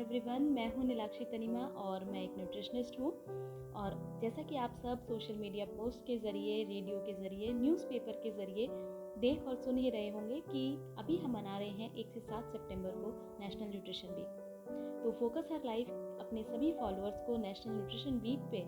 Everyone, मैं हूँ नीलाक्षी तनीमा और मैं एक न्यूट्रिशनिस्ट हूँ। और जैसा कि आप सब सोशल मीडिया पोस्ट के ज़रिए, रेडियो के ज़रिए, न्यूज़पेपर के ज़रिए देख और सुन ही रहे होंगे कि अभी हम मना रहे हैं 1 से 7 सितंबर को नेशनल न्यूट्रिशन वीक। तो फोकस हर लाइफ अपने सभी फॉलोअर्स को नेशनल न्यूट्रिशन वीक पे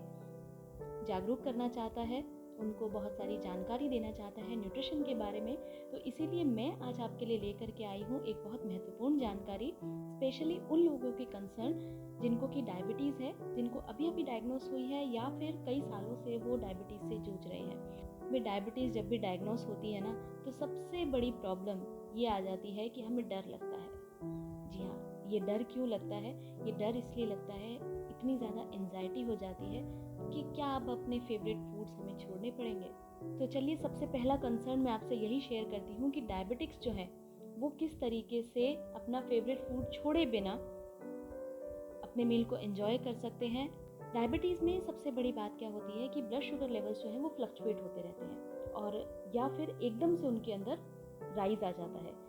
जागरूक करना चाहता है, उनको बहुत सारी जानकारी देना चाहता है न्यूट्रिशन के बारे में। तो इसीलिए मैं आज आपके लिए लेकर के आई हूँ एक बहुत महत्वपूर्ण जानकारी, स्पेशली उन लोगों की कंसर्न जिनको कि डायबिटीज़ है, जिनको अभी अभी डायग्नोस हुई है या फिर कई सालों से वो डायबिटीज़ से जूझ रहे हैं। में डायबिटीज़ जब भी डायग्नोस होती है ना, तो सबसे बड़ी प्रॉब्लम ये आ जाती है कि हमें डर लगता है। जी हाँ, ये डर क्यों लगता है? ये डर इसलिए लगता है, इतनी ज़्यादा एंजाइटी हो जाती है कि क्या अब अपने फेवरेट फूड्स हमें छोड़ने पड़ेंगे। तो चलिए, सबसे पहला कंसर्न मैं आपसे यही शेयर करती हूँ कि डायबिटिक्स जो है वो किस तरीके से अपना फेवरेट फूड छोड़े बिना अपने मील को एंजॉय कर सकते हैं। डायबिटीज़ में सबसे बड़ी बात क्या होती है कि ब्लड शुगर लेवल्स जो हैं वो फ्लक्चुएट होते रहते हैं और या फिर एकदम से उनके अंदर राइज आ जाता है।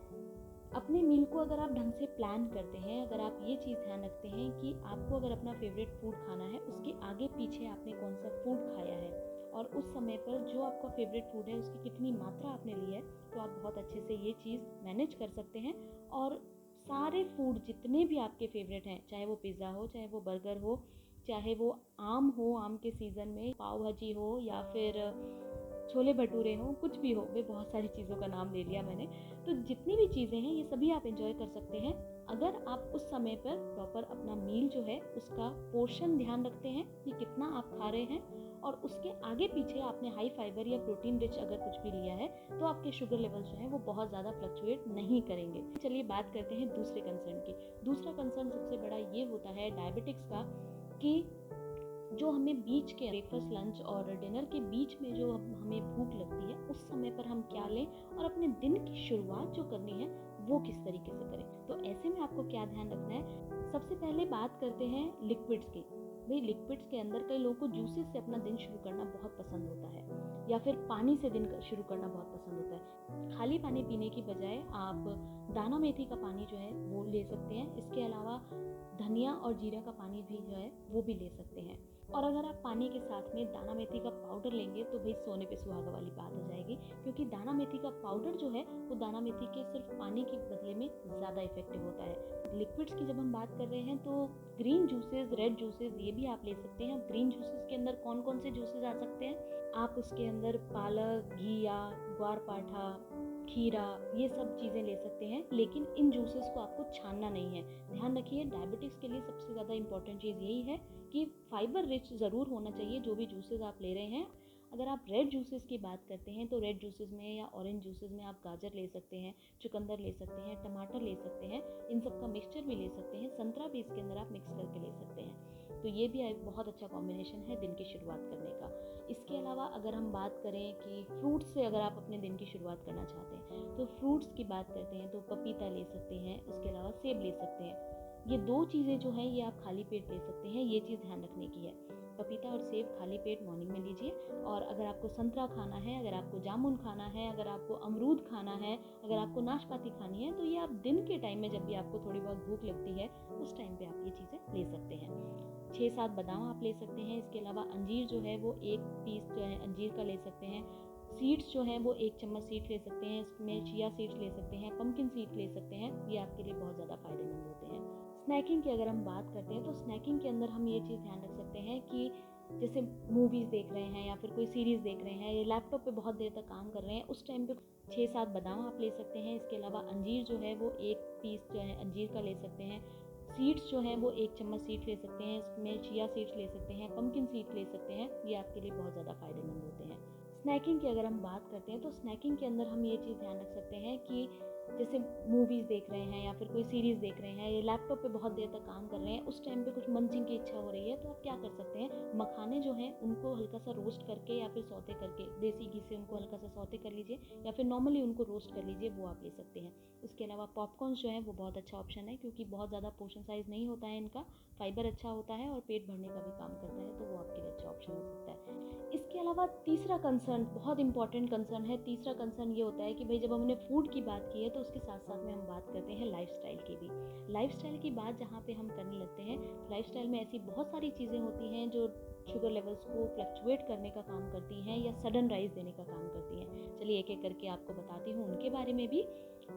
अपने मील को अगर आप ढंग से प्लान करते हैं, अगर आप ये चीज़ ध्यान रखते हैं कि आपको अगर अपना फेवरेट फूड खाना है, उसके आगे पीछे आपने कौन सा फूड खाया है और उस समय पर जो आपका फेवरेट फूड है उसकी कितनी मात्रा आपने ली है, तो आप बहुत अच्छे से ये चीज़ मैनेज कर सकते हैं। और सारे फूड जितने भी आपके फेवरेट हैं, चाहे वो पिज़्ज़ा हो, चाहे वो बर्गर हो, चाहे वो आम हो, आम के सीज़न में पाव भाजी हो या फिर छोले भटूरे हो, कुछ भी हो, वे बहुत सारी चीज़ों का नाम ले लिया मैंने। तो जितनी भी चीज़ें हैं ये सभी आप एंजॉय कर सकते हैं अगर आप उस समय पर प्रॉपर अपना मील जो है उसका पोर्शन ध्यान रखते हैं कि कितना आप खा रहे हैं, और उसके आगे पीछे आपने हाई फाइबर या प्रोटीन रिच अगर कुछ भी लिया है तो आपके शुगर लेवल जो है वो बहुत ज़्यादा फ्लक्चुएट नहीं करेंगे। चलिए बात करते हैं दूसरे कंसर्न की। दूसरा कंसर्न सबसे बड़ा ये होता है डायबिटिक्स का कि जो हमें बीच के ब्रेकफास्ट, लंच और डिनर के बीच में जो हमें भूख लगती है, उस समय पर हम क्या लें और अपने दिन की शुरुआत जो करनी है वो किस तरीके से करें। तो ऐसे में आपको क्या ध्यान रखना है? सबसे पहले बात करते हैं लिक्विड्स की। भाई, लिक्विड्स के अंदर कई लोगों को जूसेस से अपना दिन शुरू करना बहुत पसंद होता है या फिर पानी से दिन शुरू करना बहुत पसंद होता है। खाली पानी पीने की बजाय आप दाना मेथी का पानी जो है वो ले सकते हैं। इसके अलावा धनिया और जीरा का पानी भी जो है वो भी ले सकते हैं। और अगर आप पानी के साथ में दाना मेथी का पाउडर लेंगे तो भाई सोने पे सुहागा वाली बात हो जाएगी, क्योंकि दाना मेथी का पाउडर जो है वो दाना मेथी के सिर्फ पानी के बदले में ज़्यादा इफेक्टिव होता है। लिक्विड्स की जब हम बात कर रहे हैं तो ग्रीन जूसेस, रेड जूसेस ये भी आप ले सकते हैं। ग्रीन जूसेस के अंदर कौन कौन से जूसेस आ सकते हैं? आप उसके अंदर पालक, घिया, ग्वारपाठा, खीरा, ये सब चीज़ें ले सकते हैं, लेकिन इन जूसेस को आपको छानना नहीं है। ध्यान रखिए, डायबिटिक्स के लिए सबसे ज़्यादा इंपॉर्टेंट चीज़ यही है कि फाइबर रिच ज़रूर होना चाहिए जो भी जूसेस आप ले रहे हैं। अगर आप रेड जूसेस की बात करते हैं तो रेड जूसेस में या ऑरेंज जूसेस में आप गाजर ले सकते हैं, चुकंदर ले सकते हैं, टमाटर ले सकते हैं, इन सब का मिक्सचर भी ले सकते हैं, संतरा भी इसके अंदर आप मिक्स करके ले सकते हैं। तो ये भी एक बहुत अच्छा कॉम्बिनेशन है दिन की शुरुआत करने का। इसके अलावा अगर हम बात करें कि फ्रूट्स से अगर आप अपने दिन की शुरुआत करना चाहते हैं तो फ्रूट्स की बात करते हैं तो पपीता ले सकते हैं, उसके अलावा सेब ले सकते हैं। ये दो चीज़ें जो हैं ये आप खाली पेट ले सकते हैं, ये चीज़ ध्यान रखने की है। पपीता और सेब खाली पेट मॉर्निंग में लीजिए। और अगर आपको संतरा खाना है, अगर आपको जामुन खाना है, अगर आपको अमरूद खाना है, अगर आपको नाशपाती खानी है, तो ये आप दिन के टाइम में जब भी आपको थोड़ी बहुत भूख लगती है उस टाइम पे आप ये चीज़ें ले सकते हैं। 6-7 बादाम आप ले सकते हैं। इसके अलावा अंजीर जो है वो 1 पीस जो है अंजीर का ले सकते हैं। सीड्स जो हैं वो 1 चम्मच सीड्स ले सकते हैं, इसमें चिया सीड्स ले सकते हैं, पम्पकिन सीड्स ले सकते हैं, ये आपके लिए बहुत ज़्यादा फायदेमंद होते हैं। स्नैकिंग की अगर हम बात करते हैं तो स्नैकिंग के अंदर हम ये चीज़ ध्यान रख सकते हैं कि जैसे मूवीज़ देख रहे हैं या फिर कोई सीरीज़ देख रहे हैं या लैपटॉप पे बहुत देर तक काम कर रहे हैं, उस टाइम पे 6-7 बादाम आप ले सकते हैं। इसके अलावा अंजीर जो है वो 1 पीस जो है अंजीर का ले सकते हैं। सीड्स जो हैं वो 1 चम्मच सीड्स ले सकते हैं, इसमें चिया सीड्स ले सकते हैं, पम्पकिन सीड्स ले सकते हैं, ये आपके लिए बहुत ज़्यादा फायदेमंद होते हैं। स्नैकिंग की अगर हम बात करते हैं तो स्नैकिंग के अंदर हम ये चीज़ ध्यान रख सकते हैं कि जैसे मूवीज़ देख रहे हैं या फिर कोई सीरीज़ देख रहे हैं या लैपटॉप पे बहुत देर तक काम कर रहे हैं, उस टाइम पे कुछ मंचिंग की इच्छा हो रही है, तो आप क्या कर सकते हैं? मखाने जो हैं उनको हल्का सा रोस्ट करके या फिर सौते करके देसी घी से उनको हल्का सा सौते कर लीजिए या फिर नॉर्मली उनको रोस्ट कर लीजिए, वो आप ले सकते हैं। इसके अलावा पॉपकॉर्न जो है वो बहुत अच्छा ऑप्शन है, क्योंकि बहुत ज़्यादा पोर्शन साइज़ नहीं होता है इनका, फाइबर अच्छा होता है और पेट भरने का भी काम करता है, तो वो आपके लिए अच्छा ऑप्शन हो सकता है। इसके अलावा तीसरा कंसर्न, बहुत इंपॉर्टेंट कंसर्न है, तीसरा कंसर्न ये होता है कि भाई जब हमने फूड की बात की है तो उसके साथ साथ में हम बात करते हैं लाइफ़स्टाइल की भी। लाइफ़स्टाइल की बात जहाँ पे हम करने लगते हैं, लाइफ़स्टाइल में ऐसी बहुत सारी चीज़ें होती हैं जो शुगर लेवल्स को फ्लक्चुएट करने का काम करती हैं या सडन राइज़ देने का काम करती हैं। चलिए एक-एक करके आपको बताती हूँ उनके बारे में भी।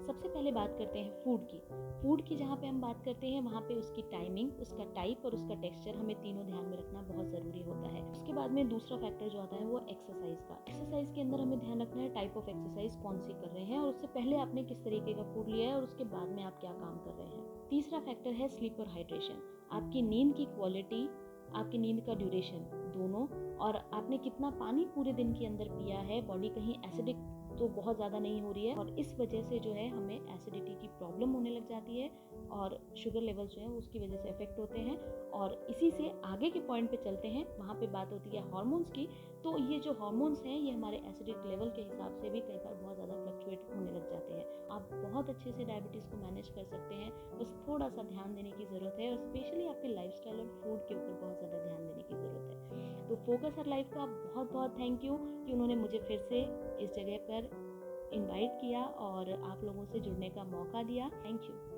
सबसे पहले बात करते हैं फूड की। फूड की जहाँ पे हम बात करते हैं वहाँ पे उसकी टाइमिंग, उसका टाइप और उसका टेक्सचर हमें तीनों ध्यान में रखना बहुत ज़रूरी होता है। उसके बाद में दूसरा फैक्टर जो आता है वो एक्सरसाइज का। एक्सरसाइज के अंदर हमें ध्यान रखना है टाइप ऑफ एक्सरसाइज कौन सी कर रहे हैं और उससे पहले आपने किस तरीके का फूड लिया है और उसके बाद में आप क्या काम कर रहे हैं। तीसरा फैक्टर है स्लीप और हाइड्रेशन। आपकी नींद की क्वालिटी, आपकी नींद का ड्यूरेशन दोनों, और आपने कितना पानी पूरे दिन के अंदर पिया है, बॉडी कहीं एसिडिक तो बहुत ज़्यादा नहीं हो रही है और इस वजह से जो है हमें एसिडिटी की प्रॉब्लम होने लग जाती है और शुगर लेवल जो है उसकी वजह से इफेक्ट होते हैं। और इसी से आगे के पॉइंट पे चलते हैं, वहाँ पे बात होती है हार्मोन्स की। तो ये जो हार्मोन्स हैं ये हमारे एसिडिक लेवल के हिसाब से भी कई बार बहुत ज़्यादा फ्लक्चुएट होने लग जाते हैं। आप बहुत अच्छे से डायबिटीज़ को मैनेज कर सकते हैं, बस थोड़ा सा ध्यान देने की ज़रूरत है और स्पेशली आपके लाइफस्टाइल और फूड के ऊपर बहुत ज़्यादा ध्यान देने की ज़रूरत है। तो फोकस हर लाइफ का बहुत बहुत थैंक यू कि उन्होंने मुझे फिर से इस जगह पर इनवाइट किया और आप लोगों से जुड़ने का मौका दिया। Thank you.